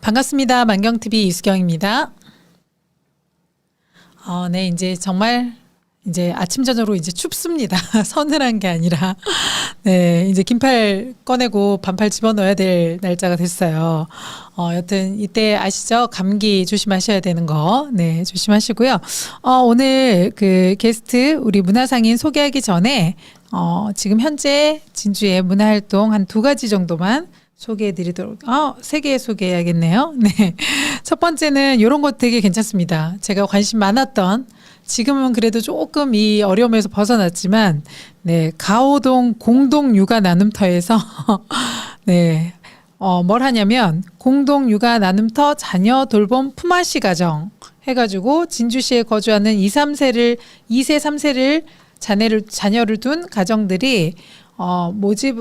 반갑습니다. 만경TV 이수경입니다. 네, 이제 정말 이제 아침 저녁으로 이제 춥습니다. 서늘한 게 아니라 네, 이제 긴팔 꺼내고 반팔 집어넣어야 될 날짜가 됐어요. 여튼 이때 아시죠? 감기 조심하셔야 되는 거. 네, 조심하시고요. 오늘 그 게스트 우리 문화상인 소개하기 전에 지금 현재 진주의 문화활동 한 2가지 정도만 소개해 드리도록, 3개 소개해야겠네요. 네. 첫 번째는 이런 것 되게 괜찮습니다. 제가 관심 많았던, 지금은 그래도 조금 이 어려움에서 벗어났지만, 네. 가오동 공동 육아 나눔터에서, 네. 뭘 하냐면, 공동 육아 나눔터 자녀 돌봄 품앗이 가정 해가지고, 진주시에 거주하는 2, 3세를 자녀를 둔 가정들이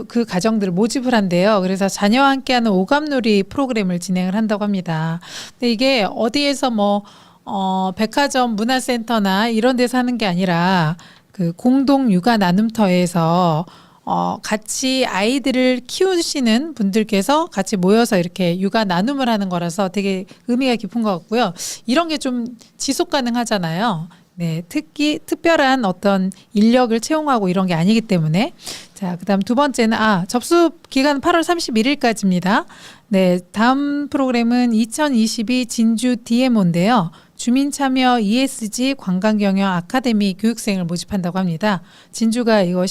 그 가정들을 모집을 한대요. 그래서 자녀와 함께하는 오감놀이 프로그램을 진행을 한다고 합니다. 근데 이게 어디에서 백화점, 문화센터나 이런 데서 하는 게 아니라 그 공동 육아 나눔터에서 같이 아이들을 키우시는 분들께서 같이 모여서 이렇게 육아 나눔을 하는 거라서 되게 의미가 깊은 것 같고요. 이런 게 좀 지속 가능하잖아요. 네, 특별한 어떤 인력을 채용하고 이런 게 아니기 때문에. 자, 그다음 두 번째는 접수 기간 8월 31일까지입니다. 네, 다음 프로그램은 2022 진주 DMO인데요. 주민참여 ESG 관광경영 아카데미 교육생을 모집한다고 합니다. 진주가 이거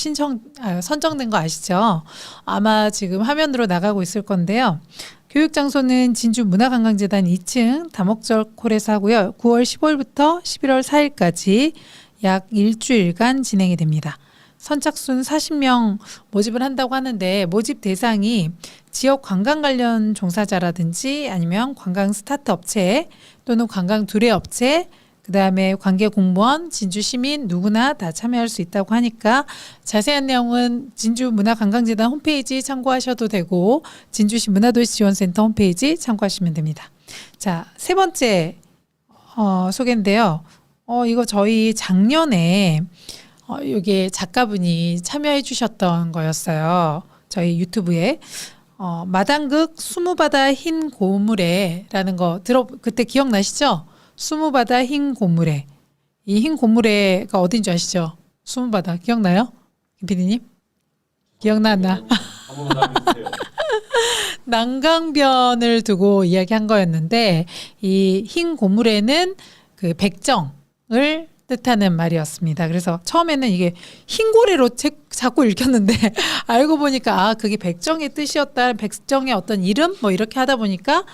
선정된 거 아시죠? 아마 지금 화면으로 나가고 있을 건데요. 교육장소는 진주문화관광재단 2층 다목적홀에서 하고요. 9월 15일부터 11월 4일까지 약 일주일간 진행이 됩니다. 선착순 40명 모집을 한다고 하는데 모집 대상이 지역 관광 관련 종사자라든지 아니면 관광 스타트 업체 또는 관광 두레 업체 그다음에 관계 공무원, 진주 시민 누구나 다 참여할 수 있다고 하니까 자세한 내용은 진주문화관광재단 홈페이지 참고하셔도 되고 진주시 문화도시지원센터 홈페이지 참고하시면 됩니다. 자, 세 번째 소개인데요. 이거 저희 작년에 여기 작가분이 참여해 주셨던 거였어요. 저희 유튜브에 마당극 수무바다 흰 고무래라는 거 그때 기억나시죠? 수무바다 흰 고무래. 이 흰 고무래가 어딘지 아시죠? 수무바다 기억나요? 김 PD님? 기억나나? 난강변을 두고 이야기한 거였는데 이 흰 고무래는 그 백정을 뜻하는 말이었습니다. 그래서 처음에는 이게 흰고래로 자꾸 읽혔는데 알고 보니까 그게 백정의 뜻이었다. 백정의 어떤 이름 이렇게 하다 보니까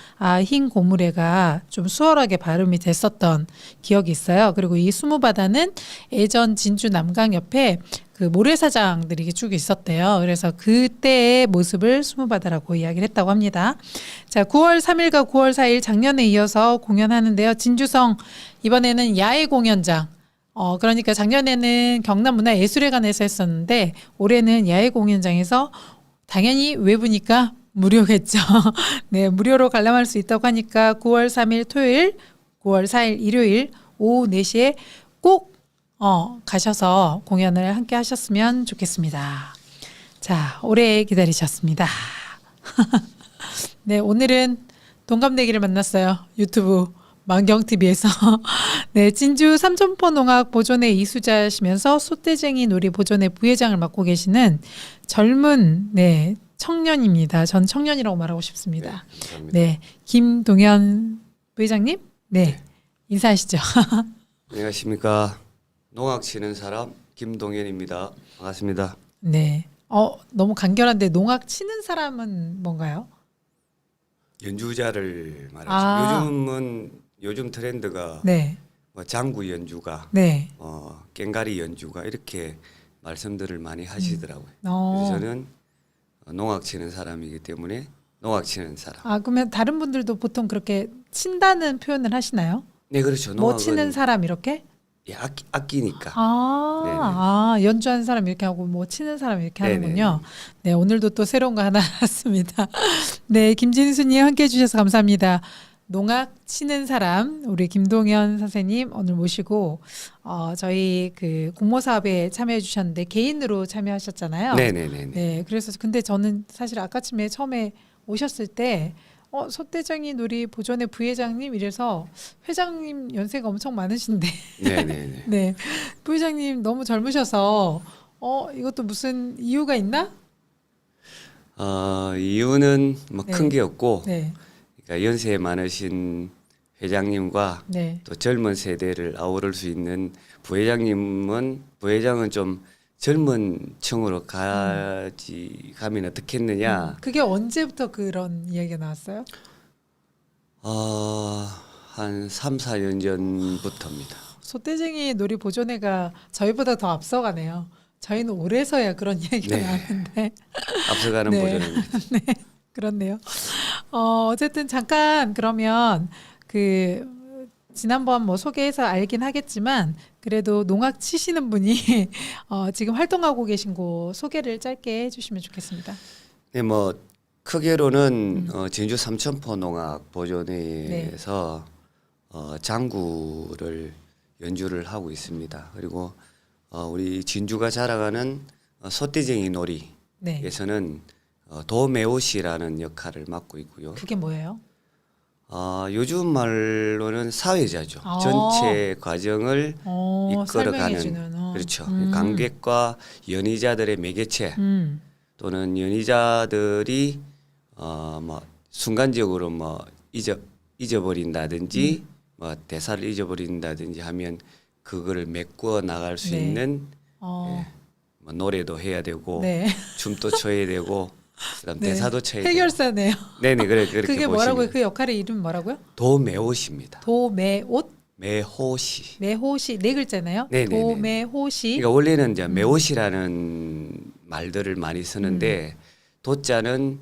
흰 고무래가 좀 수월하게 발음이 됐었던 기억이 있어요. 그리고 이 수무바다는 예전 진주 남강 옆에 그 모래사장들이 쭉 있었대요. 그래서 그때의 모습을 수무바다라고 이야기를 했다고 합니다. 자, 9월 3일과 9월 4일 작년에 이어서 공연하는데요. 진주성 이번에는 야외 공연장. 그러니까 작년에는 경남문화예술회관에서 했었는데 올해는 야외 공연장에서 당연히 외부니까 무료겠죠. 네, 무료로 관람할 수 있다고 하니까 9월 3일 토요일, 9월 4일 일요일 오후 4시에 꼭 가셔서 공연을 함께 하셨으면 좋겠습니다. 자, 오래 기다리셨습니다. 네, 오늘은 동갑내기를 만났어요. 유튜브 만경TV에서. 네, 진주 삼천포 농악 보존의 이수자시면서 솥대쟁이 놀이 보존의 부회장을 맡고 계시는 젊은 청년입니다. 전 청년이라고 말하고 싶습니다. 네, 감사합니다. 네, 김동현 부회장님, 네. 인사하시죠. 안녕하십니까. 농악 치는 사람 김동현입니다. 반갑습니다. 네. 너무 간결한데 농악 치는 사람은 뭔가요? 연주자를 말하죠. 요즘 트렌드가 네. 장구 연주가, 네. 꽹가리 연주가 이렇게 말씀들을 많이 하시더라고요. 어. 그래서 저는 농악 치는 사람이기 때문에 농악 치는 사람. 그러면 다른 분들도 보통 그렇게 친다는 표현을 하시나요? 네, 그렇죠. 뭐 치는 사람 이렇게? 예, 악기니까. 연주하는 사람 이렇게 하고 뭐 치는 사람 이렇게 네네. 하는군요. 네, 오늘도 또 새로운 거 하나 알았습니다. 네, 김진수님 함께 해주셔서 감사합니다. 농악 치는 사람 우리 김동현 선생님 오늘 모시고 저희 그 공모 사업에 참여해 주셨는데 개인으로 참여하셨잖아요. 네네네. 네, 그래서 근데 저는 사실 아까쯤에 처음에 오셨을 때 소떼쟁이 놀이 보존회 부회장님 이래서 회장님 연세가 엄청 많으신데 네네네. 네. 부회장님 너무 젊으셔서 이것도 무슨 이유가 있나? 이유는 뭐 네. 큰 게 없고, 네. 그러니까 연세 많으신 회장님과 네. 또 젊은 세대를 아우를 수 있는 부회장은 좀 젊은 층으로 가면 어떻겠느냐. 그게 언제부터 그런 이야기가 나왔어요? 한 3, 4년 전부터입니다. 소떼쟁이 놀이 보존회가 저희보다 더 앞서가네요. 저희는 올해서야 그런 이야기가 네. 나왔는데 앞서가는 네. 보존입니다. 그렇네요. 어쨌든 잠깐 그러면 그 지난번 뭐 소개해서 알긴 하겠지만 그래도 농악 치시는 분이 지금 활동하고 계신 곳 소개를 짧게 해주시면 좋겠습니다. 네, 뭐 크게로는 진주 삼천포 농악 보존회에서 장구를 연주를 하고 있습니다. 그리고 우리 진주가 자랑하는 소떼쟁이 놀이에서는 네. 도매옷이라는 역할을 맡고 있고요. 그게 뭐예요? 요즘 말로는 사회자죠. 아. 전체 과정을 이끌어가는 설명해주는. 그렇죠. 관객과 연의자들의 매개체 음. 또는 연의자들이 뭐 순간적으로 뭐 잊어버린다든지 뭐 대사를 잊어버린다든지 하면 그거를 메꾸어 나갈 수 네. 있는 어. 뭐 노래도 해야 되고 네. 춤도 춰야 되고 그다음 네. 대사도 쳐야 되고. 해결사네요. 네네 그렇게 그게 뭐라고요? 보시면 그 역할의 이름 뭐라고요? 도매옷입니다. 도매옷, 매호시. 매호시 네 글자네요. 네네네. 도매호시. 그러니까 원래는 이제 매옷이라는 말들을 많이 쓰는데 도자는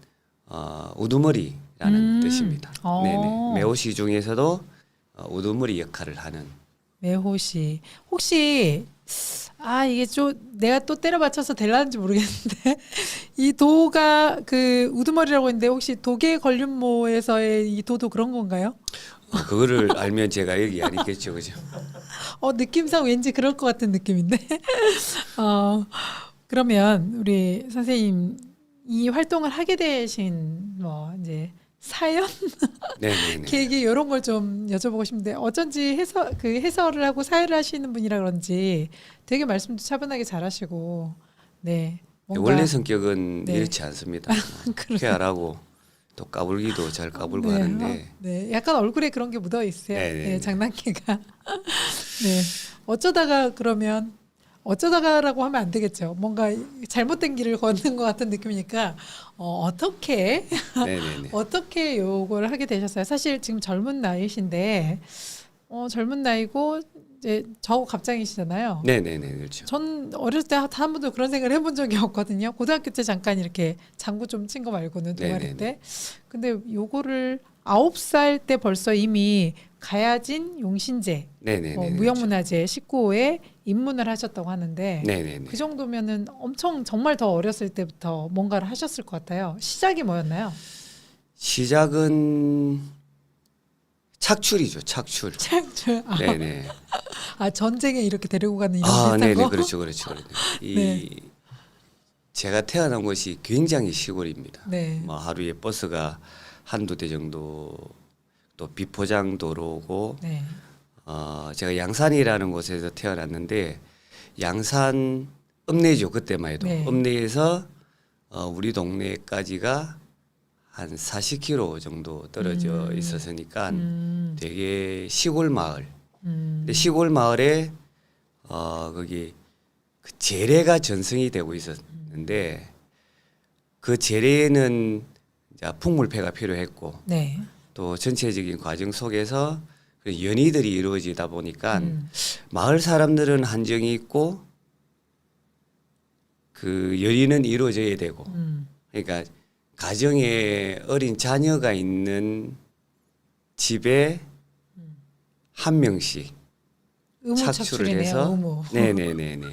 우두머리라는 뜻입니다. 네네. 매옷이 중에서도 우두머리 역할을 하는. 매호시. 혹시 이게 좀 내가 또 때려 맞춰서 될라는지 모르겠는데 이 도가 그 우두머리라고 했는데 혹시 도계 걸륜모에서의 이 도도 그런 건가요? 그거를 알면 제가 여기 아니겠죠, 그죠? 느낌상 왠지 그럴 것 같은 느낌인데. 그러면 우리 선생님 이 활동을 하게 되신 뭐 이제 사연 네네네. 계획이 이런 걸 좀 여쭤보고 싶은데 어쩐지 해설을 하고 사회를 하시는 분이라 그런지 되게 말씀도 차분하게 잘하시고 네 뭔가 원래 성격은 네. 이렇지 않습니다. 쾌활하고 또 까불기도 잘 까불고 네, 하는데 네 약간 얼굴에 그런 게 묻어 있어요. 네네네. 네, 장난기가 네 어쩌다가라고 하면 안 되겠죠. 뭔가 잘못된 길을 걷는 것 같은 느낌이니까 어떻게 네네네. 어떻게 요걸 하게 되셨어요? 사실 지금 젊은 나이신데 젊은 나이고 이제 저하고 갑장이시잖아요. 네네네 그렇죠. 전 어렸을 때 한 번도 그런 생각을 해본 적이 없거든요. 고등학교 때 잠깐 이렇게 장구 좀 친 거 말고는 동아리 네네네. 때. 근데 요거를 9살 때 벌써 이미 가야진 용신제 네네네. 무형문화재 19호에 입문을 하셨다고 하는데 네네네. 그 정도면은 엄청 정말 더 어렸을 때부터 뭔가를 하셨을 것 같아요. 시작이 뭐였나요? 시작은 착출이죠, 착출. 네네. 전쟁에 이렇게 데리고 가는 이런 비슷한 네네 거? 그렇죠. 네. 제가 태어난 곳이 굉장히 시골입니다. 네. 뭐 하루에 버스가 한두 대 정도 또 비포장 도로고 네. 제가 양산이라는 곳에서 태어났는데 양산 읍내죠 그때만 해도 네. 읍내에서 우리 동네까지가 한 40km 정도 떨어져 있었으니까 되게 시골 마을. 근데 시골 마을에 거기 그 재래가 전승이 되고 있었는데 그 재래에는 이제 풍물패가 필요했고 네. 또 전체적인 과정 속에서 그 연희들이 이루어지다 보니까 마을 사람들은 한정이 있고 그 연희는 이루어져야 되고 그러니까 가정에 어린 자녀가 있는 집에 한 명씩 의무 착출을 착출이네요. 해서 의무. 네네네네.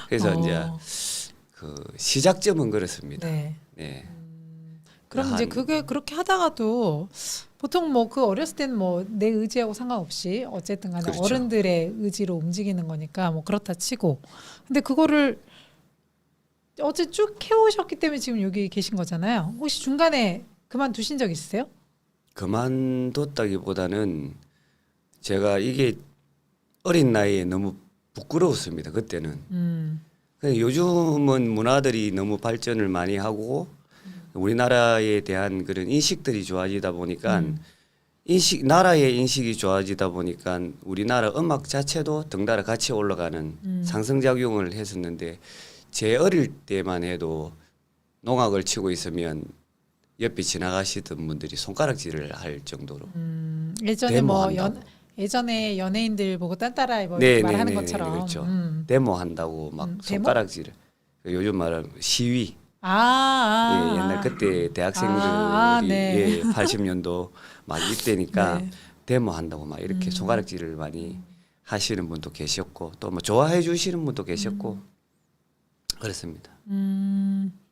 그래서 어. 이제 그 시작점은 그렇습니다. 네. 네. 그럼 이제 그게 그렇게 하다가도 보통 뭐 그 어렸을 때는 뭐 내 의지하고 상관없이 어쨌든 간에 그렇죠. 어른들의 의지로 움직이는 거니까 뭐 그렇다 치고 근데 그거를 어제 쭉 해오셨기 때문에 지금 여기 계신 거잖아요. 혹시 중간에 그만두신 적 있으세요? 그만뒀다기보다는 제가 이게 어린 나이에 너무 부끄러웠습니다. 그때는. 근데 요즘은 문화들이 너무 발전을 많이 하고 우리나라에 대한 그런 인식들이 좋아지다 보니까 나라의 인식이 좋아지다 보니까 우리나라 음악 자체도 덩달아 같이 올라가는 상승작용을 했었는데 제 어릴 때만 해도 농악을 치고 있으면 옆에 지나가시던 분들이 손가락질을 할 정도로 예전에 뭐 데모한다고. 예전에 연예인들 보고 딴따라 뭐 네, 말하는 네, 네, 것처럼. 그렇죠. 데모한다고 막 데모? 손가락질. 요즘 말하면 시위. 예, 옛날 그때 대학생들이 네. 예, 80년도 막 이때니까 네. 데모한다고 막 이렇게 손가락질을 많이 하시는 분도 계셨고 또 뭐 좋아해 주시는 분도 계셨고 그렇습니다.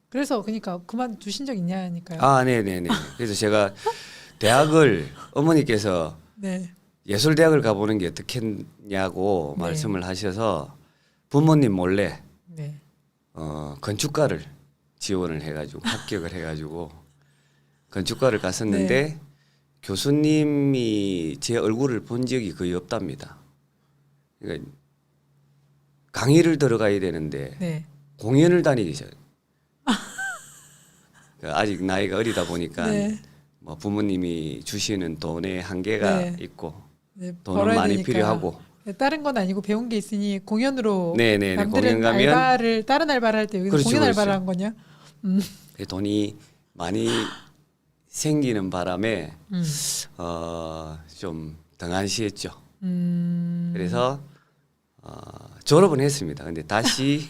그래서 그러니까 그만 두신 적 있냐니까요. 아, 네, 네, 네. 그래서 제가 대학을 어머니께서 네. 예술대학을 가보는 게 어떻겠냐고 네. 말씀을 하셔서 부모님 몰래 네. 건축과를 지원을 해가지고 합격을 해가지고 건축과를 갔었는데 네. 교수님이 제 얼굴을 본 적이 거의 없답니다. 그러니까 강의를 들어가야 되는데 네. 공연을 다니기 아직 나이가 어리다 보니까 네. 뭐 부모님이 주시는 돈의 한계가 네. 있고 네. 돈은 벌어야 많이 되니까. 필요하고 네, 다른 건 아니고 배운 게 있으니 공연으로 네네네 공연 남들은 가면 알바를 다른 알바를 할 때 여기는 그렇죠, 공연 알바를 그렇죠. 한 거냐? 돈이 많이 생기는 바람에 음. 좀 등한시했죠. 음. 그래서 졸업은 했습니다. 근데 다시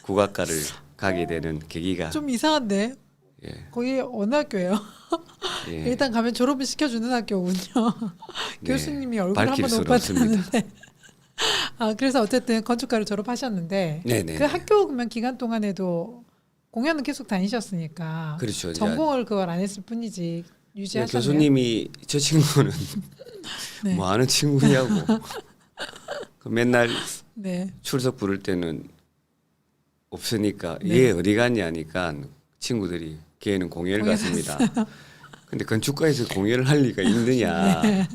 국악과를 가게 되는 계기가 좀 이상한데. 예, 거기 어느 학교예요? 예, 일단 가면 졸업을 시켜주는 학교군요. 네, 교수님이 얼굴 밝힐 한번 못 수는 없습니다. 봤는데. 아, 그래서 어쨌든 건축과를 졸업하셨는데 네네. 그 학교 그러면 기간 동안에도 공연은 계속 다니셨으니까 그렇죠. 이제 전공을 그걸 안 했을 뿐이지 유지하셨네요. 교수님이 저 친구는 네. 뭐 하는 친구냐고 그 맨날 네. 출석 부를 때는 없으니까 네. 얘 어디 갔냐니까 친구들이 걔는 공연을 공연 갔습니다. 근데 건축과에서 공연을 할 리가 있느냐? 네.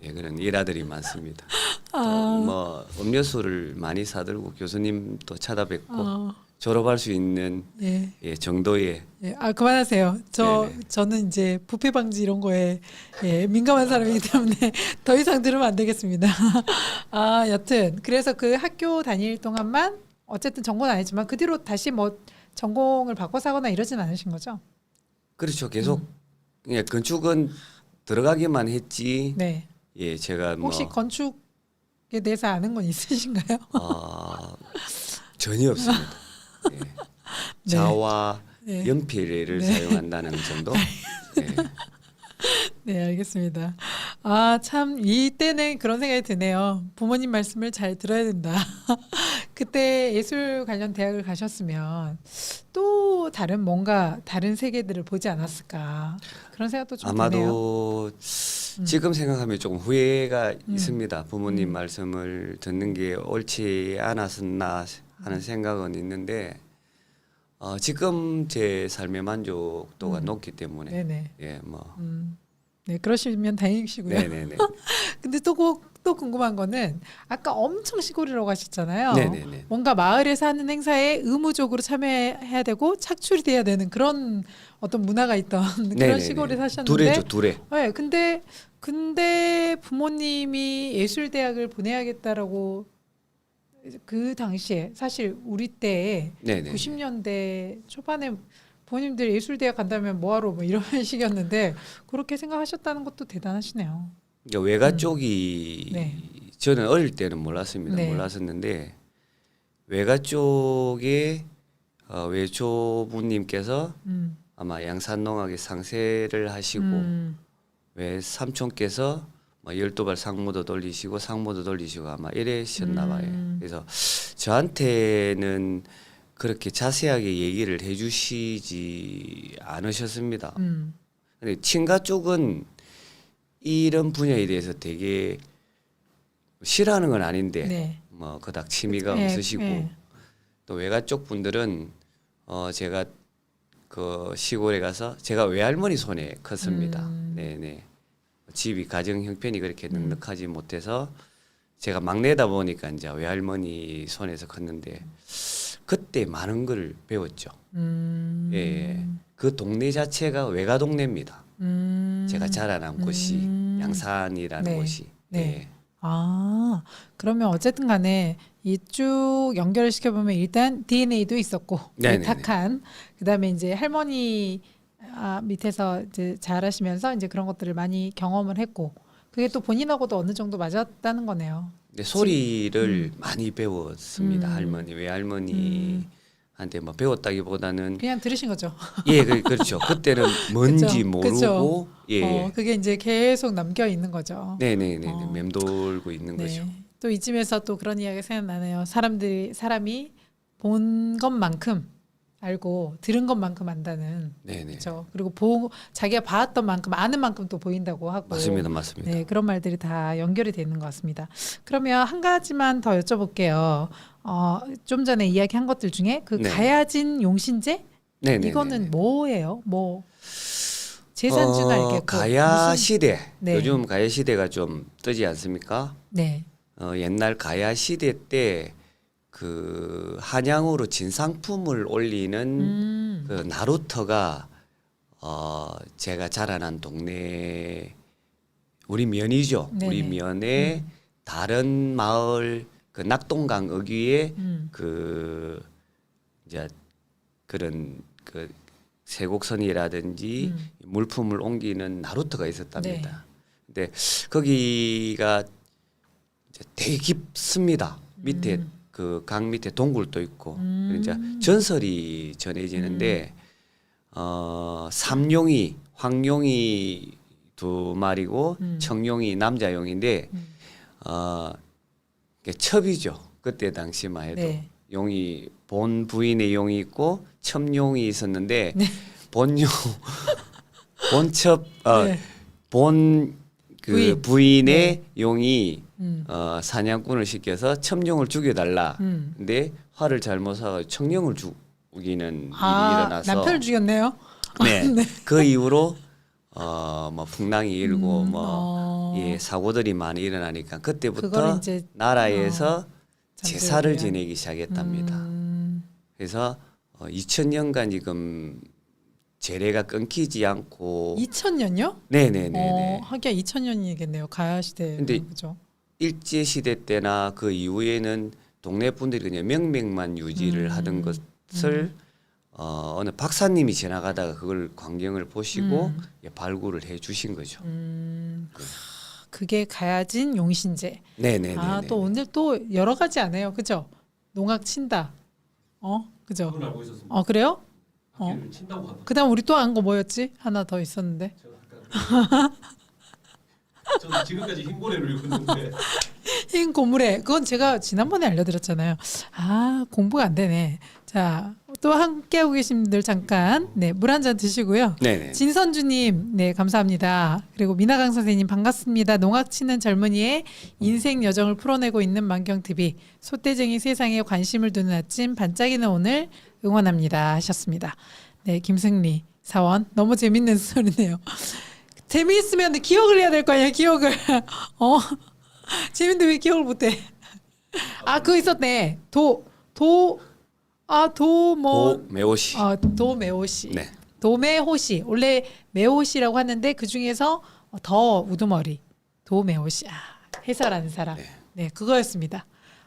예, 그런 일화들이 많습니다. 아. 또 뭐 음료수를 많이 사들고 교수님도 찾아뵙고 어. 졸업할 수 있는 예. 예, 정도의 예. 아, 그만하세요. 네네. 저는 이제 부패 방지 이런 거에 예, 민감한 사람이기 때문에 더 이상 들으면 안 되겠습니다. 아, 여튼 그래서 그 학교 다닐 동안만 어쨌든 전공은 아니지만 그 뒤로 다시 뭐 전공을 바꿔서 하거나 이러진 않으신 거죠? 그렇죠. 계속 예, 건축은 들어가기만 했지. 네. 예, 제가 뭐 혹시 건축에 대해서 아는 건 있으신가요? 전혀 없습니다. 예. 네. 자와 네. 연필을 네. 사용한다는 정도. 예. 네, 알겠습니다. 아, 참, 이때는 그런 생각이 드네요. 부모님 말씀을 잘 들어야 된다. 그때 예술 관련 대학을 가셨으면 또 다른 뭔가 다른 세계들을 보지 않았을까. 그런 생각도 좀 드네요. 아마도 지금 생각하면 조금 후회가 있습니다. 부모님 음. 말씀을 듣는 게 옳지 않았었나 하는 생각은 있는데 지금 제 삶의 만족도가 높기 때문에 네네. 예, 뭐 네, 그러시면 다행이시고요. 네네네. 근데 또 궁금한 거는 아까 엄청 시골이라고 하셨잖아요. 네네네. 뭔가 마을에서 하는 행사에 의무적으로 참여해야 되고 착출이 돼야 되는 그런 어떤 문화가 있던 그런 네네네. 시골에 사셨는데 두레죠, 두레. 네, 근데 부모님이 예술대학을 보내야겠다라고 그 당시에 사실 우리 때에 네네. 90년대 초반에 부모님들 예술대학 간다면 뭐하러 뭐 이런 식이었는데 그렇게 생각하셨다는 것도 대단하시네요. 그러니까 외가 쪽이 네. 저는 어릴 때는 몰랐습니다. 네. 몰랐었는데 외가 쪽에 외조부님께서 음. 아마 양산농학에 상세를 하시고 외삼촌께서 뭐 12발 상무도 돌리시고 상무도 돌리시고 아마 이러셨나 봐요. 그래서 저한테는 그렇게 자세하게 얘기를 해주시지 않으셨습니다. 근데 친가 쪽은 이런 분야에 대해서 되게 싫어하는 건 아닌데 네. 뭐 그닥 취미가 예, 없으시고 예. 또 외가 쪽 분들은 제가 그 시골에 가서 제가 외할머니 손에 컸습니다. 네네. 집이 가정 형편이 그렇게 넉넉하지 못해서 제가 막내다 보니까 이제 외할머니 손에서 컸는데 그때 많은 걸 배웠죠. 예, 그 동네 자체가 외가 동네입니다. 제가 자라난 곳이 양산이라는 네. 곳이. 네. 예. 아, 그러면 어쨌든 간에 이 쭉 연결을 시켜보면 일단 DNA도 있었고, 네네네. 외탁한, 그 다음에 이제 할머니 밑에서 이제 자라시면서 이제 그런 것들을 많이 경험을 했고, 그게 또 본인하고도 어느 정도 맞았다는 거네요. 근데 소리를 많이 배웠습니다. 할머니, 외할머니한테 뭐 배웠다기보다는 그냥 들으신 거죠. 예, 그렇죠. 그때는 뭔지 그쵸, 모르고 그쵸. 예, 그게 이제 계속 남겨 있는 거죠. 네네네, 어. 맴돌고 있는 거죠. 네. 또 이쯤에서 또 그런 이야기가 생각나네요. 사람이 본 것만큼 알고 들은 것만큼 안다는. 네네, 그렇죠. 그리고 자기가 봤던 만큼 아는 만큼 또 보인다고 하고. 맞습니다, 맞습니다. 네, 그런 말들이 다 연결이 되는 것 같습니다. 그러면 한 가지만 더 여쭤볼게요. 좀 전에 이야기한 것들 중에 그 네. 가야진 용신제 네네, 이거는 뭐예요? 뭐 제산주는 알겠고 가야 무슨- 시대. 네. 요즘 가야 시대가 좀 뜨지 않습니까? 네. 옛날 가야 시대 때 그 한양으로 진상품을 올리는 그 나루터가 제가 자라난 동네 우리 면이죠. 네네. 우리 면에 다른 마을 그 낙동강 어귀에 그 이제 그런 그 세곡선이라든지 물품을 옮기는 나루터가 있었답니다. 근데 거기가 이제 되게 깊습니다. 밑에 그 강 밑에 동굴도 있고 이제 전설이 전해지는데 삼용이 황용이 두 마리고 청용이 남자용인데 이게 첩이죠. 그때 당시만 해도 네. 용이 본 부인의 용이 있고 첩용이 있었는데 네. 본용 본첩 네. 본 그 부인. 부인의 용이 음. 사냥꾼을 시켜서 첨용을 죽여달라. 근데 화를 잘못 사가 청룡을 죽이는 일이 일어나서 남편을 죽였네요. 네. 그 이후로 뭐 풍랑이 일고 어. 예, 사고들이 많이 일어나니까 그때부터 그거를 이제 나라에서 잠재우기 제사를 위한. 지내기 시작했답니다. 그래서 2000년간 지금 제례가 끊기지 않고 2000년요? 네네네네. 하기야 2000년이겠네요. 가야 시대. 근데 그죠? 일제 시대 때나 그 이후에는 동네 분들이 그냥 명맥만 유지를 하던 것을 어느 박사님이 지나가다가 그걸 광경을 보시고 예, 발굴을 해 주신 거죠. 그게 가야진 용신제. 네네네. 또 오늘 또 여러 가지 안 해요. 그죠? 농악 친다. 그죠? 그건 알고 있었습니다. 그래요? 학기를 친다고 한다. 그다음 우리 또 한 거 뭐였지? 하나 더 있었는데. 저는 지금까지 흰고래를 읽었는데 흰 고물에 그건 제가 지난번에 알려드렸잖아요. 공부가 안 되네. 자, 또 함께하고 계신 분들 잠깐 물 한 잔 드시고요. 네네. 진선주님, 감사합니다. 그리고 미나강 선생님 반갑습니다. 농악 치는 젊은이의 인생 여정을 풀어내고 있는 만경TV 소떼쟁이 세상에 관심을 두는 아침 반짝이는 오늘 응원합니다 하셨습니다. 네, 김승리 사원 너무 재밌는 소리네요. 재미있으면 기억을 해야 될 거 아니야, 기억을. 재밌는데 왜 기억을 못해? 그거 있었네. 도매오시. 도매오시. 네. 도매호시. 원래 매호시라고 하는데 그 중에서 더 우두머리. 도매호시. 해설하는 사람. 네, 그거였습니다.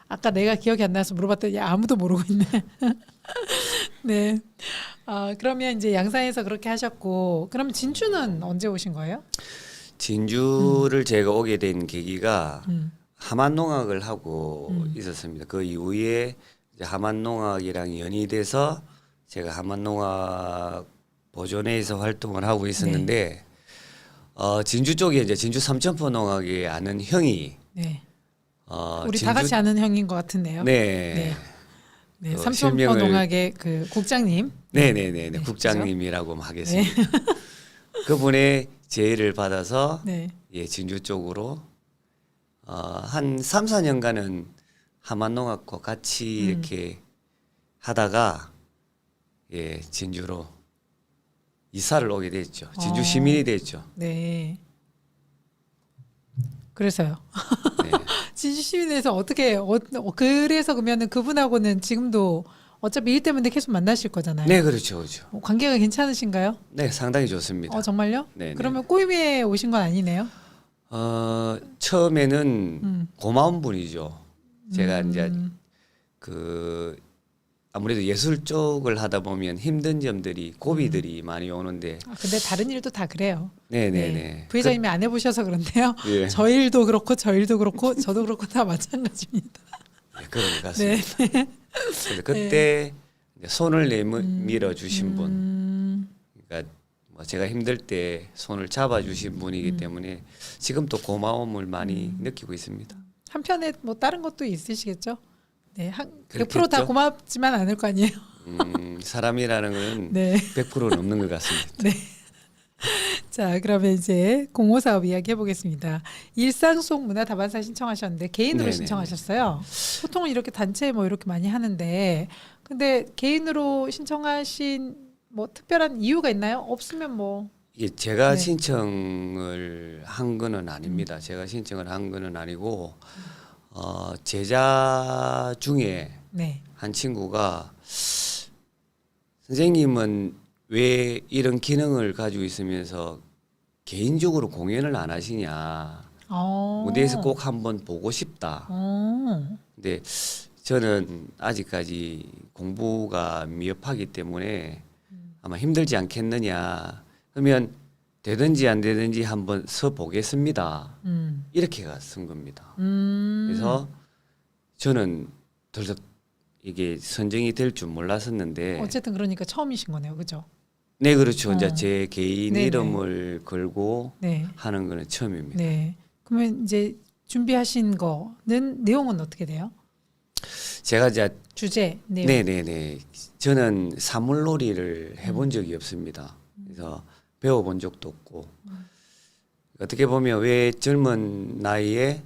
아까 내가 기억이 안 나서 물어봤더니 아무도 모르고 있네. 네. 그러면 이제 양산에서 그렇게 하셨고, 그럼 진주는 언제 오신 거예요? 진주를 제가 오게 된 계기가 하만농악을 하고 있었습니다. 그 이후에 이제 하만농악이랑 연이 돼서 제가 하만농악 보존회에서 활동을 하고 있었는데 진주 쪽에 이제 진주 삼천포 농악에 아는 형이 네. 우리 다 같이 아는 형인 것 같은데요. 네. 네, 그 삼천포 실명을- 농악의 그 국장님. 네네네. 네, 국장님이라고 하겠습니다. 그분의 제의를 받아서 네. 예, 진주 쪽으로 한 3, 4년간은 하만농악과 같이 이렇게 하다가 예, 진주로 이사를 오게 됐죠. 진주 시민이 됐죠. 네. 그래서요. 네. 진주 시민에서 어떻게 그래서 그러면은 그분하고는 지금도 어차피 일 때문에 계속 만나실 거잖아요. 네, 그렇죠, 그렇죠. 관계가 괜찮으신가요? 네, 상당히 좋습니다. 정말요? 네, 그러면 꼬임에 오신 건 아니네요. 처음에는 고마운 분이죠. 제가 이제 그 아무래도 예술 쪽을 하다 보면 힘든 점들이 고비들이 많이 오는데. 근데 다른 일도 다 그래요. 네네네. 부회장님이 안 해보셔서 그런데요. 예. 저 일도 그렇고 저 일도 그렇고 저도 그렇고 다 마찬가지입니다. 네, 그런 것 같습니다. 네. 그래서 그때 이제 손을 밀어 주신 분, 그러니까 뭐 제가 힘들 때 손을 잡아 주신 분이기 때문에 지금 또 고마움을 많이 느끼고 있습니다. 한편에 뭐 다른 것도 있으시겠죠? 네, 100% 다 그렇겠죠. 고맙지만 않을 거 아니에요. 사람이라는 건 네. 100%는 없는 것 같습니다. 네. 자, 그러면 이제 공모 사업 이야기 해보겠습니다. 일상 속 문화 다반사 신청하셨는데 개인으로 네네. 신청하셨어요. 보통은 이렇게 단체 뭐 이렇게 많이 하는데, 근데 개인으로 신청하신 뭐 특별한 이유가 있나요? 없으면 뭐. 이게 제가 네. 신청을 한 거는 아닙니다. 제가 신청을 한 거는 아니고 제자 중에 네. 한 친구가 선생님은 왜 이런 기능을 가지고 있으면서 개인적으로 공연을 안 하시냐. 무대에서 꼭 한번 보고 싶다. 근데 저는 아직까지 공부가 미흡하기 때문에 아마 힘들지 않겠느냐. 그러면 되든지 안 되든지 한번 서 보겠습니다. 이렇게가 쓴 겁니다. 그래서 저는 덜썩 이게 선정이 될 줄 몰랐었는데. 어쨌든 그러니까 처음이신 거네요, 그죠? 네, 그렇죠. 이제 제 개인 네네. 이름을 걸고 네. 하는 거는 처음입니다. 네. 그러면 이제 준비하신 거는 내용은 어떻게 돼요? 제가 이제 주제 내용. 네네네. 저는 사물놀이를 해본 적이 없습니다. 그래서 배워본 적도 없고 어떻게 보면 왜 젊은 나이에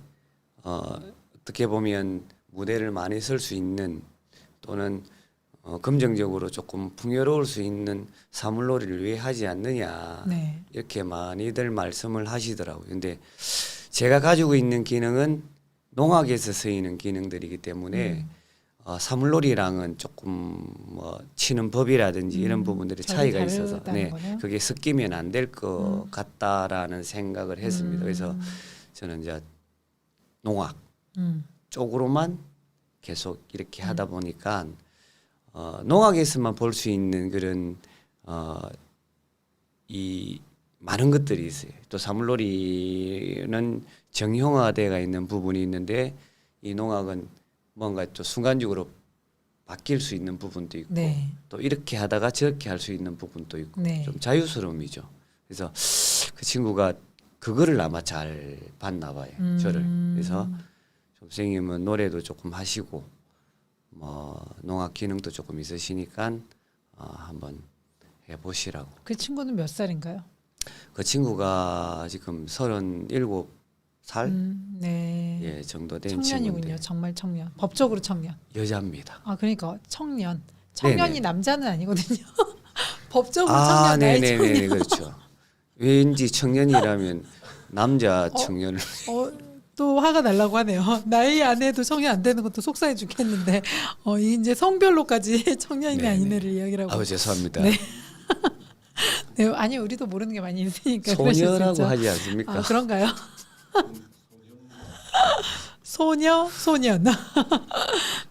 어떻게 보면 무대를 많이 쓸 수 있는 또는 긍정적으로 조금 풍요로울 수 있는 사물놀이를 왜 하지 않느냐 네. 이렇게 많이들 말씀을 하시더라고요. 근데 제가 가지고 있는 기능은 농악에서 쓰이는 기능들이기 때문에 사물놀이랑은 조금 뭐 치는 법이라든지 이런 부분들이 전혀 차이가 있어서 다르다는 거네요? 그게 섞이면 안 될 것 같다라는 생각을 했습니다. 그래서 저는 이제 농악 쪽으로만 계속 이렇게 하다 보니까 농악에서만 볼 수 있는 그런 이 많은 것들이 있어요. 또 사물놀이는 정형화되어 있는 부분이 있는데 이 농악은 뭔가 또 순간적으로 바뀔 수 있는 부분도 있고 네. 또 이렇게 하다가 저렇게 할 수 있는 부분도 있고 네. 좀 자유스러움이죠. 그래서 그 친구가 그거를 아마 잘 봤나 봐요. 저를. 그래서 선생님은 노래도 조금 하시고 뭐 농악 기능도 조금 있으시니까 한번 해보시라고. 그 친구는 몇 살인가요? 그 친구가 지금 37살 네. 예, 정도 된 청년이군요. 친구인데 정말 청년. 법적으로 청년. 여자입니다. 그러니까 청년. 청년이 네네. 남자는 아니거든요. 법적으로 청년, 나이 네네네, 청년. 그렇죠. 왠지 청년이라면 남자 청년을 또 화가 날라고 하네요. 나이 안 해도 청년 안 되는 것도 속상해 죽겠는데 이제 성별로까지 청년이 네네. 아니네를 이야기라고. 아우 죄송합니다. 네. 네, 아니 우리도 모르는 게 많이 있으니까 소녀라고 그러실 수 있죠. 하지 않습니까? 그런가요? 소녀, 소년.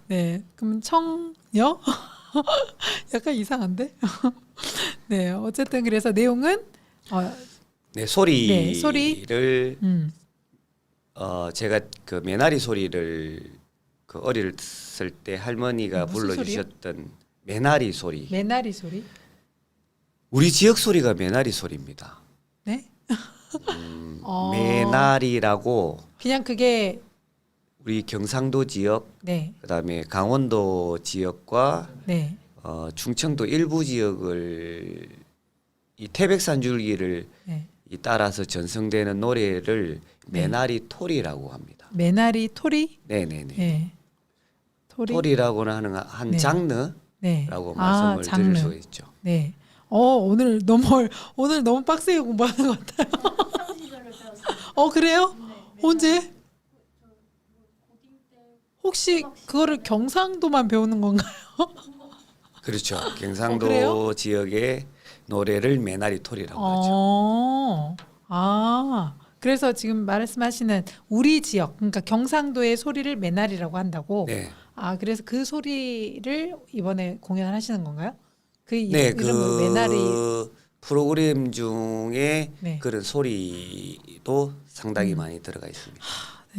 네, 그럼 청녀? 약간 이상한데? 네, 어쨌든 그래서 내용은 네, 소리를 네, 소리. 제가 그 메나리 소리를 그 어렸을 때 할머니가 무슨 불러주셨던 메나리 소리. 메나리 소리. 우리 지역 소리가 메나리 소리입니다. 네? 메나리라고 그냥 그게 우리 경상도 지역, 네, 그다음에 강원도 지역과 네, 충청도 일부 지역을 이 태백산 줄기를 네. 이 따라서 전성되는 노래를 메나리 토리라고 합니다. 메나리 토리. 네네네. 네, 토리. 토리라고는 하는 한 네. 장르라고 네. 말씀을 장르. 드릴 수가 있죠. 네. 오늘 너무 빡세게 공부하는 것 같아요. 그래요? 언제? 혹시 그거를 경상도만 배우는 건가요? 그렇죠. 경상도 그래요? 지역의 노래를 메나리토리라고 하죠. 그래서 지금 말씀하시는 우리 지역, 그러니까 경상도의 소리를 메나리라고 한다고. 네. 그래서 그 소리를 이번에 공연을 하시는 건가요? 그 네, 이름으로 메나리. 프로그램 중에 네. 그런 소리도 상당히 많이 들어가 있습니다.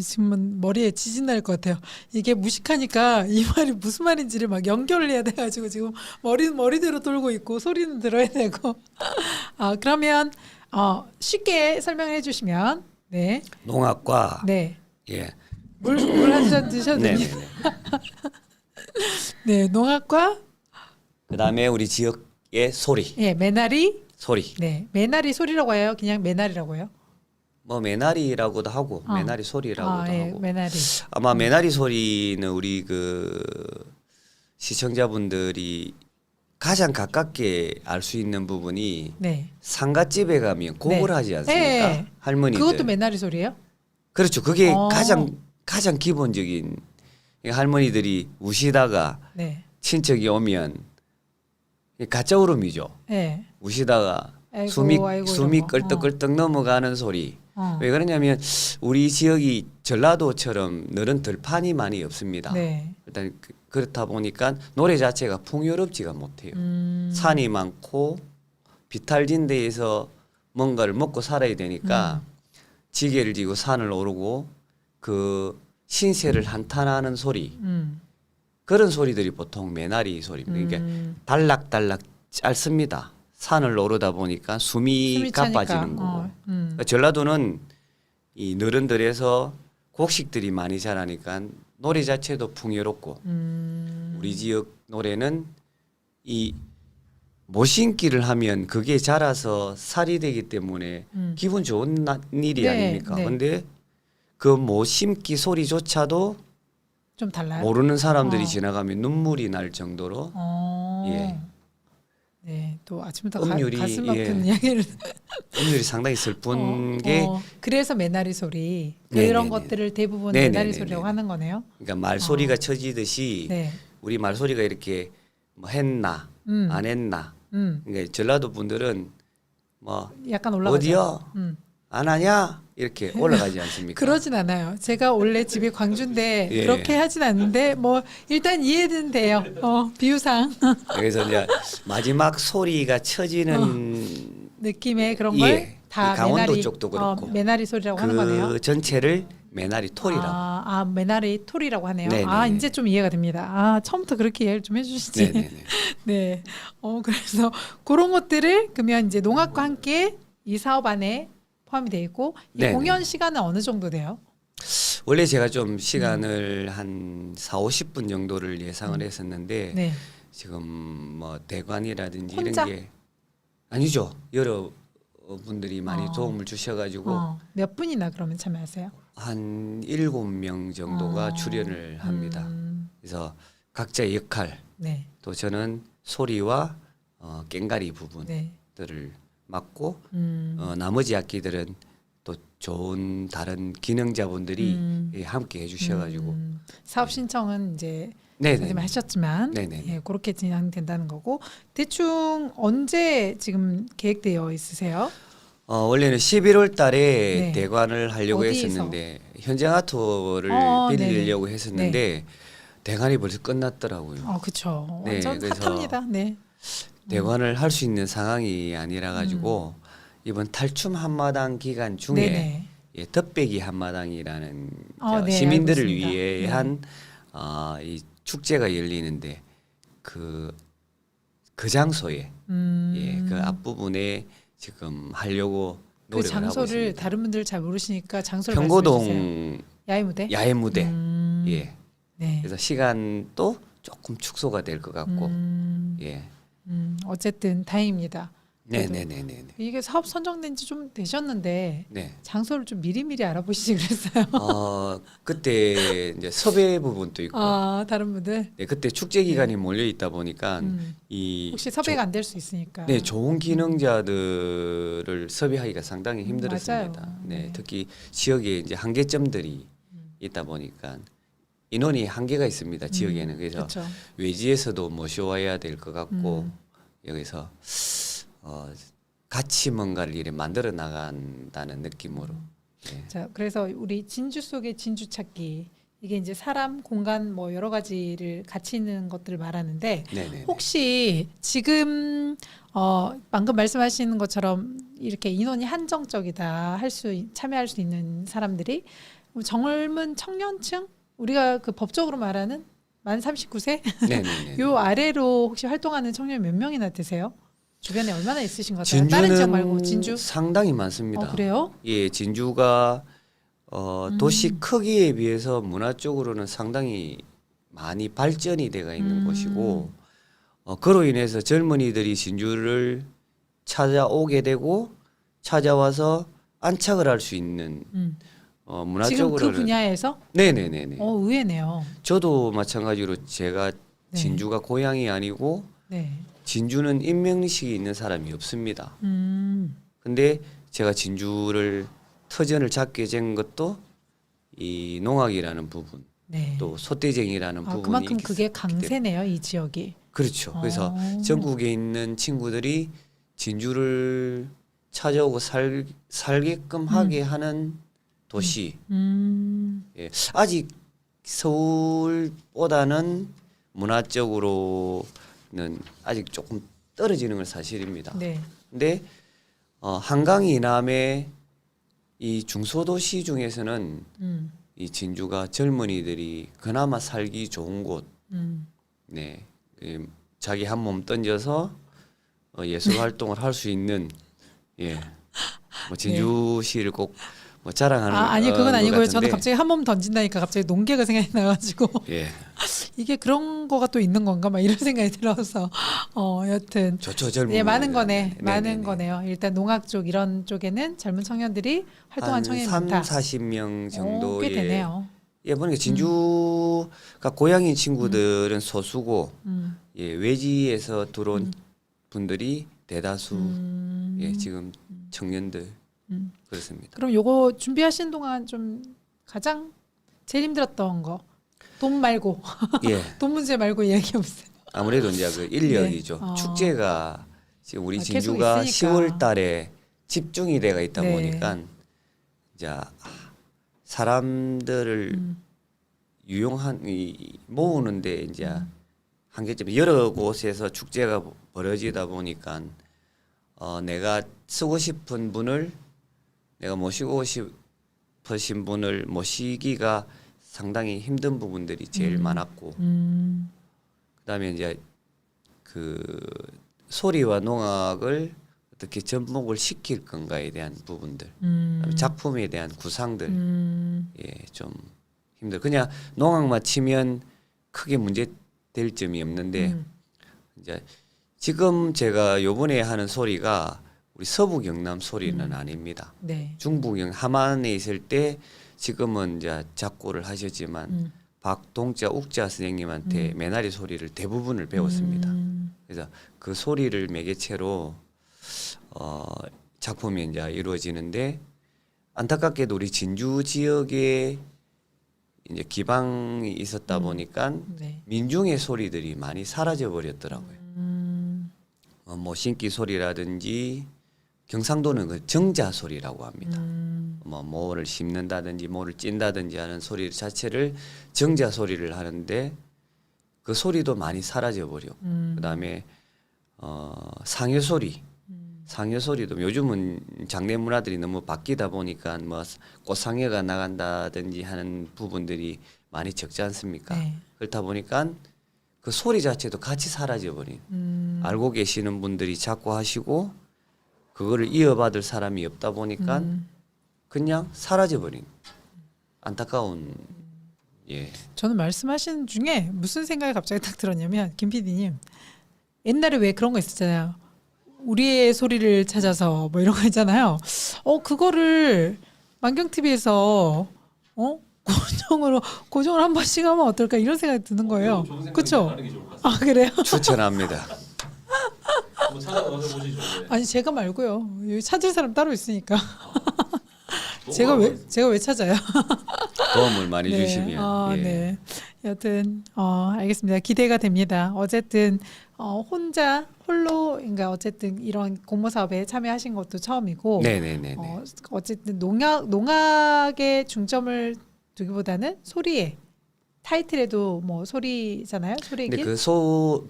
지금 머리에 지진 날 것 같아요. 이게 무식하니까 이 말이 무슨 말인지를 막 연결을 해야 돼가지고 지금 머리대로 돌고 있고 소리는 들어야 되고. 그러면 쉽게 설명을 해주시면 네, 농악과 네, 예, 물 한 잔 드셔도 네, 됩니다. 네, 네. 네, 농악과 그다음에 우리 지역의 소리, 메나리. 소리. 네, 메나리 소리라고 해요. 그냥 메나리라고 해요. 뭐 메나리라고도 하고 메나리 소리라고도 하고. 메나리. 아마 메나리 소리는 우리 그 시청자분들이 가장 가깝게 알 수 있는 부분이 네. 상갓집에 가면 곡을 네. 하지 않습니까? 네. 할머니들. 그것도 메나리 소리예요? 그렇죠. 그게 어. 가장 기본적인 할머니들이 우시다가 네. 친척이 오면 가짜 울음이죠. 네. 우시다가 아이고, 숨이 아이고 숨이 이러고. 끌떡끌떡 넘어가는 소리. 어. 왜 그러냐면 우리 지역이 전라도처럼 늘은 들판이 많이 없습니다. 네. 일단 그렇다 보니까 노래 자체가 풍요롭지가 못해요. 음. 산이 많고 비탈진 데에서 뭔가를 먹고 살아야 되니까 지게를 지고 산을 오르고 그 신세를 한탄하는 소리, 그런 소리들이 보통 메나리 소리입니다. 그러니까 달락달락 짧습니다. 산을 오르다 보니까 숨이 가빠지는 거고. 그러니까 전라도는 이 너른들에서 곡식들이 많이 자라니까 노래 자체도 풍요롭고 우리 지역 노래는 이 모신기를 하면 그게 자라서 살이 되기 때문에 기분 좋은 일이 네, 아닙니까? 네. 근데 그 모심기 소리조차도 좀 달라요? 모르는 사람들이 어. 지나가면 눈물이 날 정도로 예. 네, 또 아침부터 음률이, 가슴 아픈 예. 이야기를. 음률이 상당히 슬픈 게 그래서 메나리 소리 네, 그런 네, 네. 것들을 대부분 네, 메나리 네, 네, 소리라고 네. 하는 거네요. 그러니까 말소리가 쳐지듯이 네, 우리 말소리가 이렇게 뭐 했나 안 했나 그러니까 전라도 분들은 뭐 약간 올라가죠. 어디요 안 하냐 이렇게 올라가지 않습니까? 그러진 않아요. 제가 원래 집이 광주인데 예. 그렇게 하진 않는데 뭐 일단 이해는 돼요. 비유상 그래서 이제 마지막 소리가 쳐지는 느낌의 그런 예. 걸 다 강원도 메나리 쪽도 그렇고. 메나리 소리라고 하는 거네요. 그 전체를 메나리 톨이라고. 메나리 톨이라고 하네요. 네, 네, 네. 이제 좀 이해가 됩니다. 처음부터 그렇게 이해를 좀 해주시지. 네네네. 네. 그래서 그런 것들을 그러면 이제 농악과 함께 이 사업 안에 포함이 돼 있고 이 네네. 공연 시간은 어느 정도 돼요? 원래 제가 좀 시간을 한 4, 50분 정도를 예상을 했었는데 네. 지금 뭐 대관이라든지 혼자? 이런 게 아니죠. 여러 분들이 많이 어. 도움을 주셔가지고 몇 분이나 그러면 참여하세요? 한 7명 정도가 출연을 합니다. 그래서 각자의 역할, 네. 또 저는 소리와 깽가리 부분들을 네. 맡고 나머지 악기들은 또 좋은 다른 기능자분들이 함께 해주셔가지고 사업 신청은 이제 네네. 선생님 하셨지만 네네. 예, 그렇게 진행된다는 거고 대충 언제 지금 계획되어 있으세요? 원래는 11월 달에 네. 대관을 하려고 어디에서? 했었는데 현장 아트를 네네. 빌리려고 했었는데 대관이 벌써 끝났더라고요. 그렇죠. 네, 완전 그래서 핫합니다. 네. 대관을 할 수 있는 상황이 아니라 가지고 이번 탈춤 한마당 기간 중에 네네. 예, 덧배기 한마당이라는 네, 시민들을 알고 있습니다. 위해 네. 한 이 축제가 열리는데 그 장소에 예, 그 앞부분에 지금 하려고 그 노력을 하고 장소를 있습니다. 다른 분들 잘 모르시니까 장소를 말씀해 주세요. 평고동 야외 무대? 야외 무대. 음, 예. 네. 그래서 시간도 조금 축소가 될 것 같고. 음, 예. 어쨌든 다행입니다. 네네네네. 이게 사업 선정된 지 좀 되셨는데 네. 장소를 좀 미리미리 알아보시지 그랬어요. 그때 이제 섭외 부분도 있고, 아, 다른 분들. 네, 그때 축제 기간이 몰려 있다 보니까 이 혹시 섭외가 안 될 수 있으니까. 네, 좋은 기능자들을 섭외하기가 상당히 힘들었습니다. 맞아요. 네, 네. 특히 지역에 이제 한계점들이 있다 보니까 인원이 한계가 있습니다. 지역에는. 그래서 그렇죠. 외지에서도 모셔와야 될 것 같고 여기서 같이 뭔가를 이렇게 만들어 나간다는 느낌으로. 네. 자, 그래서 우리 진주 속의 진주 찾기 이게 이제 사람, 공간 뭐 여러 가지를 같이 있는 것들을 말하는데 네네. 혹시 지금 방금 말씀하시는 것처럼 이렇게 인원이 한정적이다 참여할 수 있는 사람들이 젊은 청년층 우리가 그 법적으로 말하는 만 39세 네네네. 요 아래로 혹시 활동하는 청년이 몇 명이나 되세요? 주변에 얼마나 있으신 것 같아요? 다른 지역 진주는 말고 진주? 상당히 많습니다. 그래요? 예, 진주가 도시 크기에 비해서 문화 쪽으로는 상당히 많이 발전이 돼가 있는 곳이고 그로 인해서 젊은이들이 진주를 찾아오게 되고 찾아와서 안착을 할 수 있는 지금 문화적으로는 그 분야에서? 네네네네. 의외네요. 저도 마찬가지로 제가 네. 진주가 고향이 아니고 네. 진주는 인명식이 있는 사람이 없습니다. 음. 근데 제가 진주를 터전을 잡게 된 것도 이 농악이라는 부분, 네. 또 소떼쟁이라는 부분이 그만큼 그게 있기 때문에. 강세네요, 이 지역이. 그렇죠. 그래서 어. 전국에 있는 친구들이 진주를 찾아오고 살게끔 하게 하는 도시. 예. 아직 서울보다는 문화적으로는 아직 조금 떨어지는 건 사실입니다. 네. 근데 한강 이남의 이 중소도시 중에서는 이 진주가 젊은이들이 그나마 살기 좋은 곳, 네, 자기 한 몸 던져서 예술 활동을 할 수 있는, 예, 뭐 진주시를 꼭 뭐 자랑하는 아니 그건 것 아니고요. 같은데, 저는 갑자기 한 몸 던진다니까 갑자기 농계가 생각이 나가지고 예, 이게 그런 거가 또 있는 건가 막 이런 생각이 들어서 여튼 좋죠 젊은 예, 많은 분들. 거네. 많은 네네네. 거네요. 일단 농악 쪽 이런 쪽에는 젊은 청년들이 활동한 한 청년이 3, 많다. 40명 꽤 정도의 되네요. 예, 보니까 진주가 고향인 친구들은 소수고 예, 외지에서 들어온 분들이 대다수 예, 지금 청년들 그렇습니다. 그럼 요거 준비하신 동안 좀 가장 제일 힘들었던 거 돈 말고 예, 돈 문제 말고 이야기 없어요. 아무래도 이제 그 인력이죠. 네. 축제가 지금 우리 계속 진주가 있으니까. 10월 달에 집중이 돼가 있다 네. 보니까 이제 사람들을 모으는데 이제 한계점 여러 곳에서 축제가 벌어지다 보니까 내가 쓰고 싶은 분을 내가 모시고 싶으신 분을 모시기가 상당히 힘든 부분들이 제일 많았고 그다음에 이제 그 소리와 농악을 어떻게 접목을 시킬 건가에 대한 부분들 그다음에 작품에 대한 구상들 예, 좀 힘들. 그냥 농악만 치면 크게 문제 될 점이 없는데 이제 지금 제가 요번에 하는 소리가 우리 서부 경남 소리는 아닙니다. 네. 중부 경 함안에 있을 때 지금은 이제 작고를 하셨지만 박동자 욱자 선생님한테 메나리 소리를 대부분을 배웠습니다. 그래서 그 소리를 매개체로 작품이 이제 이루어지는데 안타깝게도 우리 진주 지역에 이제 기방이 있었다 보니까 네. 민중의 소리들이 많이 사라져 버렸더라고요. 뭐 신기 소리라든지 경상도는 그 정자 소리라고 합니다. 뭐 모를 씹는다든지 모를 찐다든지 하는 소리 자체를 정자 소리를 하는데 그 소리도 많이 사라져 버려. 그다음에 상여 소리. 상여 소리도 요즘은 장례 문화들이 너무 바뀌다 보니까 뭐 꽃상여가 나간다든지 하는 부분들이 많이 적지 않습니까? 네. 그렇다 보니까 그 소리 자체도 같이 사라져 버린. 알고 계시는 분들이 자꾸 하시고 그거를 이어받을 사람이 없다 보니까 그냥 사라져 버린 안타까운 예. 저는 말씀하시는 중에 무슨 생각이 갑자기 딱 들었냐면 김 PD님 옛날에 왜 그런 거 있었잖아요. 우리의 소리를 찾아서 뭐 이런 거 있잖아요. 그거를 만경 TV에서 고정을 한 번씩 하면 어떨까 이런 생각이 드는 거예요. 그렇죠? 하는 게 좋을 것 같습니다. 아 그래요? 추천합니다. 한번 찾아가서 보시죠. 네. 아니 제가 말고요. 여기 찾을 사람 따로 있으니까. 너무 제가 왜 찾아요? 도움을 많이 네. 주시면. 예. 네. 여튼 알겠습니다. 기대가 됩니다. 어쨌든 홀로 그러니까 어쨌든 이런 공모 사업에 참여하신 것도 처음이고 네네네. 어쨌든 농악에 중점을 두기보다는 소리에 타이틀에도 뭐 소리잖아요. 소리의 근데 길.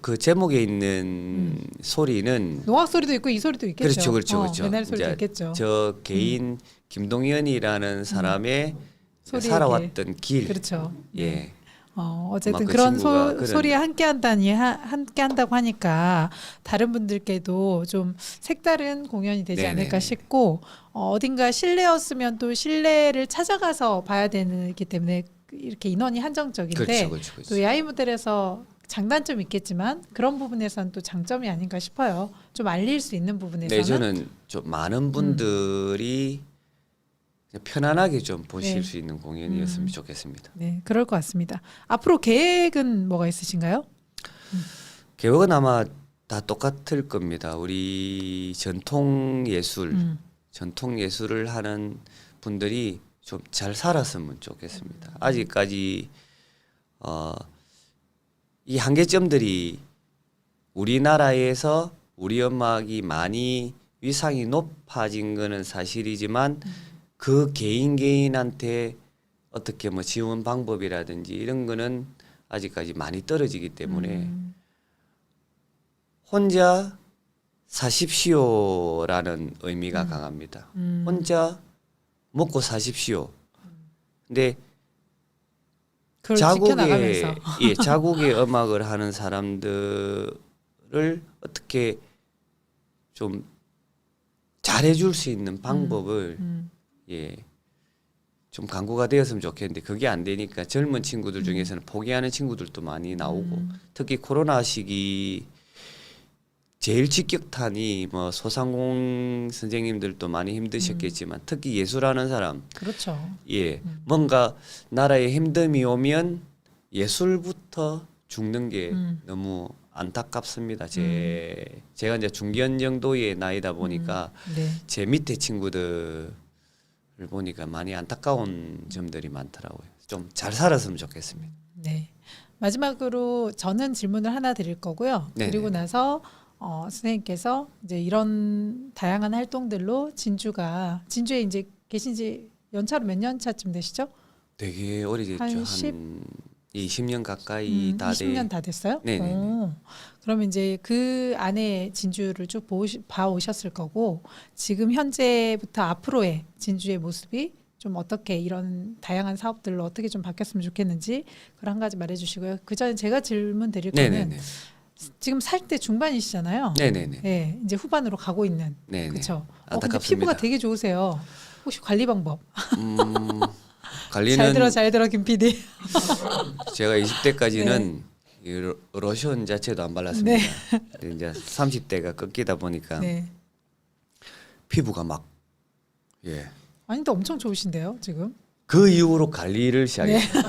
그 제목에 있는 소리는 농악 소리도 있고 이 소리도 있겠죠. 그렇죠. 맨날 소리도 이제 있겠죠. 저 개인 김동연이라는 사람의 소리의 살아왔던 길. 그렇죠. 예. 어쨌든 아마 그 그런 친구가 그런- 소리에 함께 한다고 하니까 다른 분들께도 좀 색다른 공연이 되지 네네네. 않을까 싶고 어딘가 실내였으면 또 실내를 찾아가서 봐야 되기 때문에 이렇게 인원이 한정적인데 그렇죠. 또 야외 무대에서 장단점이 있겠지만 그런 부분에서는 또 장점이 아닌가 싶어요. 좀 알릴 수 있는 부분에서는. 네, 저는 좀 많은 분들이 편안하게 좀 보실 네. 수 있는 공연이었으면 좋겠습니다. 네, 그럴 것 같습니다. 앞으로 계획은 뭐가 있으신가요? 계획은 아마 다 똑같을 겁니다. 우리 전통 예술을 하는 분들이 좀 잘 살았으면 좋겠습니다. 아직까지 이 한계점들이 우리나라에서 우리 음악이 많이 위상이 높아진 거는 사실이지만 그 개인한테 어떻게 뭐 지원 방법이라든지 이런 거는 아직까지 많이 떨어지기 때문에 혼자 사십시오라는 의미가 강합니다. 혼자 먹고 사십시오. 근데 그걸 지켜나가면서. 자국의 음악을 하는 사람들을 어떻게 좀 잘해줄 수 있는 방법을 좀 강구가 되었으면 좋겠는데 그게 안 되니까 젊은 친구들 중에서는 포기하는 친구들도 많이 나오고 특히 코로나 시기 제일 직격탄이 뭐 소상공 선생님들도 많이 힘드셨겠지만 특히 예술하는 사람 그렇죠. 뭔가 나라에 힘듦이 오면 예술부터 죽는 게 너무 안타깝습니다. 제가 이제 중견 정도의 나이다 보니까 네. 제 밑에 친구들을 보니까 많이 안타까운 점들이 많더라고요. 좀 잘 살았으면 좋겠습니다. 네. 마지막으로 저는 질문을 하나 드릴 거고요. 네네. 그리고 나서 선생님께서 이제 이런 다양한 활동들로 진주에 이제 계신지 연차로 몇 년 차쯤 되시죠? 되게 오래됐죠. 한 한 10? 20년 가까이 다 20년 다 됐어요? 네네네. 그러면 이제 그 안에 진주를 쭉 봐오셨을 거고 지금 현재부터 앞으로의 진주의 모습이 좀 어떻게 이런 다양한 사업들로 어떻게 좀 바뀌었으면 좋겠는지 그걸 한 가지 말해주시고요. 그 전에 제가 질문 드릴 거는 네네네. 지금 40대 중반이시잖아요. 네네네. 네, 이제 후반으로 가고 있는. 네네. 그렇죠. 근데 안타깝습니다. 피부가 되게 좋으세요. 혹시 관리 방법? 관리는 잘 들어 김 PD. 제가 20대까지는 이 로션 자체도 안 발랐습니다. 근데 이제 30대가 꺾이다 보니까 네. 피부가 막 아니 근데 엄청 좋으신데요 지금. 그 이후로 관리를 시작했어요.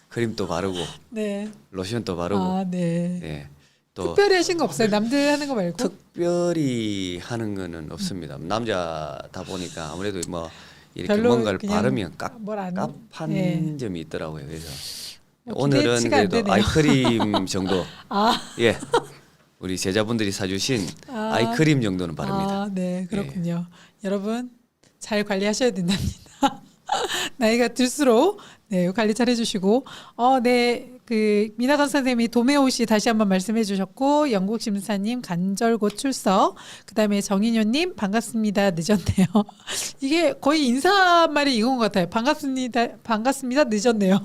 크림도 바르고 네. 로션도 바르고 아 네. 또 특별히 하신 거 없어요? 남들 하는 거 말고? 특별히 하는 거는 없습니다. 남자다 보니까 아무래도 뭐 이렇게 별로 뭔가를 그냥 바르면 뭘 안- 깝한 예. 점이 있더라고요. 그래서 뭐 오늘은 기대치가 안 그래도 되네요. 아이크림 정도 아, 우리 제자분들이 사주신 아. 아이크림 정도는 바릅니다. 아, 네, 그렇군요. 여러분 잘 관리하셔야 된답니다. 나이가 들수록 관리 잘 해주시고, 그 미나건 선생님이 도메오 씨 다시 한번 말씀해 주셨고, 영국 심사님 간절곶 출석, 그다음에 정인효님 반갑습니다 늦었네요. 이게 거의 인사말이 이건 것 같아요. 반갑습니다 늦었네요.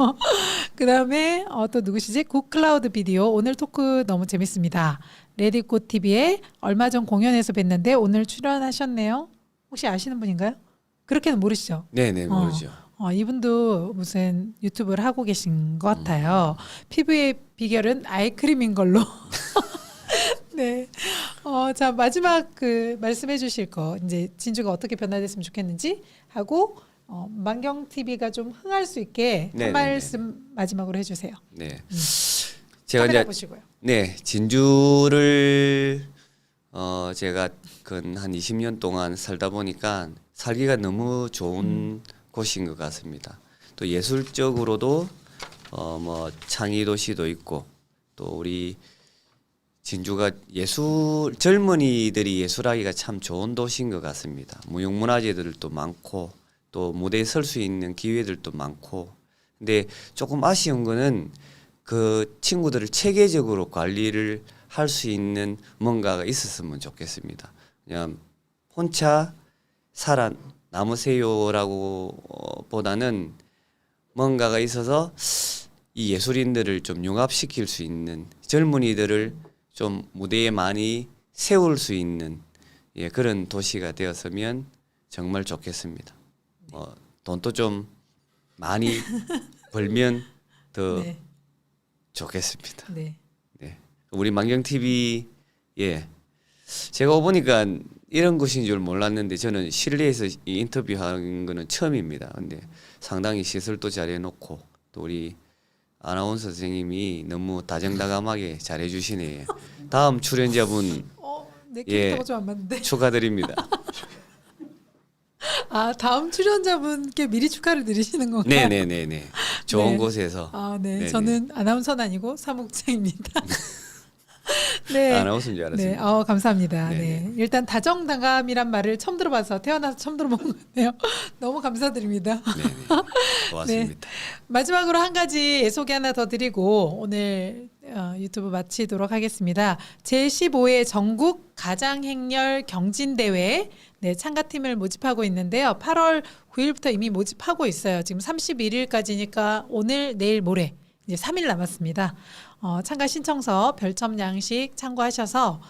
그다음에 또 누구시지? 굿클라우드 비디오 오늘 토크 너무 재밌습니다. 레디코 TV에 얼마 전 공연에서 뵀는데 오늘 출연하셨네요. 혹시 아시는 분인가요? 그렇게는 모르시죠? 네네 모르죠. 이분도 무슨 유튜브를 하고 계신 것 같아요. 피부의 비결은 아이크림인 걸로. 네. 자 마지막 그 말씀해 주실 거 이제 진주가 어떻게 변화됐으면 좋겠는지 하고 만경 TV가 좀 흥할 수 있게 한 네네네. 말씀 마지막으로 해주세요. 네. 제가 카메라 이제 보시고요. 네 진주를 제가 근 한 20년 동안 살다 보니까 살기가 너무 좋은 곳인 것 같습니다. 또 예술적으로도 뭐 창의 도시도 있고 또 우리 진주가 젊은이들이 예술하기가 참 좋은 도시인 것 같습니다. 무형문화재들도 많고 또 무대에 설 수 있는 기회들도 많고 근데 조금 아쉬운 거는 그 친구들을 체계적으로 관리를 할 수 있는 뭔가가 있었으면 좋겠습니다. 그냥 혼자 남으세요라고 보다는 뭔가가 있어서 이 예술인들을 좀 융합시킬 수 있는 젊은이들을 좀 무대에 많이 세울 수 있는 그런 도시가 되었으면 정말 좋겠습니다. 돈도 좀 많이 벌면 더 네. 좋겠습니다. 네. 네. 우리 만경 TV 제가 보니까 이런 곳인 줄 몰랐는데 저는 실내에서 이 인터뷰하는 거는 처음입니다. 근데 상당히 시설도 잘해놓고 또 우리 아나운서 선생님이 너무 다정다감하게 잘해주시네. 다음 출연자분 내 캐릭터가 좀 안 맞는데. 축하드립니다. 다음 출연자분께 미리 축하를 드리시는 건가요? 네네네네. 좋은 네. 곳에서. 네. 네네. 저는 아나운서는 아니고 사무국장입니다. 네. 아나운서인 줄 네. 알았습니다. 감사합니다. 네네. 네. 일단 다정다감이란 말을 처음 들어봐서 태어나서 처음 들어본 것 같네요. 너무 감사드립니다. 네네. 고맙습니다. 마지막으로 한 가지 소개 하나 더 드리고 오늘 유튜브 마치도록 하겠습니다. 제15회 전국 가장행렬 경진대회 참가팀을 모집하고 있는데요. 8월 9일부터 이미 모집하고 있어요. 지금 31일까지니까 오늘, 내일, 모레 이제 3일 남았습니다. 참가 신청서 별첨 양식 참고하셔서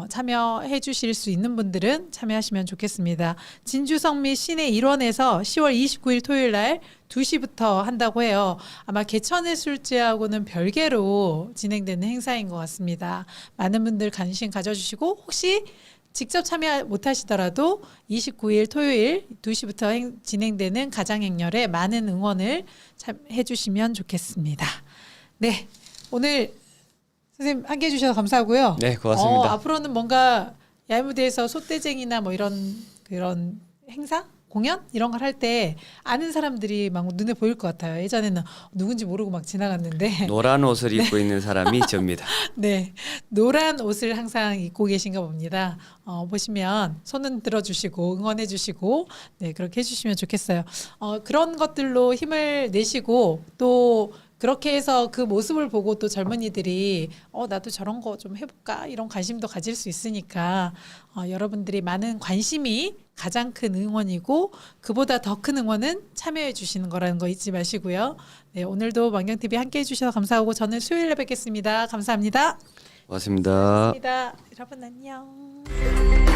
참여해 주실 수 있는 분들은 참여하시면 좋겠습니다. 진주성 및 시내 일원에서 10월 29일 토요일 날 2시부터 한다고 해요. 아마 개천예술제하고는 별개로 진행되는 행사인 것 같습니다. 많은 분들 관심 가져주시고 혹시 직접 참여 못하시더라도 29일 토요일 2시부터 진행되는 가장행렬에 많은 응원을 해주시면 좋겠습니다. 네, 오늘 선생님 함께해 주셔서 감사하고요. 네, 고맙습니다. 앞으로는 뭔가 야외무대에서 솥대쟁이나 뭐 그런 행사, 공연 이런 걸 할 때 아는 사람들이 막 눈에 보일 것 같아요. 예전에는 누군지 모르고 막 지나갔는데 노란 옷을 입고 있는 사람이 접니다. 네, 노란 옷을 항상 입고 계신가 봅니다. 보시면 손은 들어주시고 응원해주시고 네 그렇게 해주시면 좋겠어요. 그런 것들로 힘을 내시고 또 그렇게 해서 그 모습을 보고 또 젊은이들이 나도 저런 거 좀 해볼까 이런 관심도 가질 수 있으니까 여러분들이 많은 관심이 가장 큰 응원이고 그보다 더 큰 응원은 참여해 주시는 거라는 거 잊지 마시고요. 네, 오늘도 만경TV 함께해 주셔서 감사하고 저는 수요일에 뵙겠습니다. 감사합니다. 고맙습니다. 감사합니다. 여러분 안녕.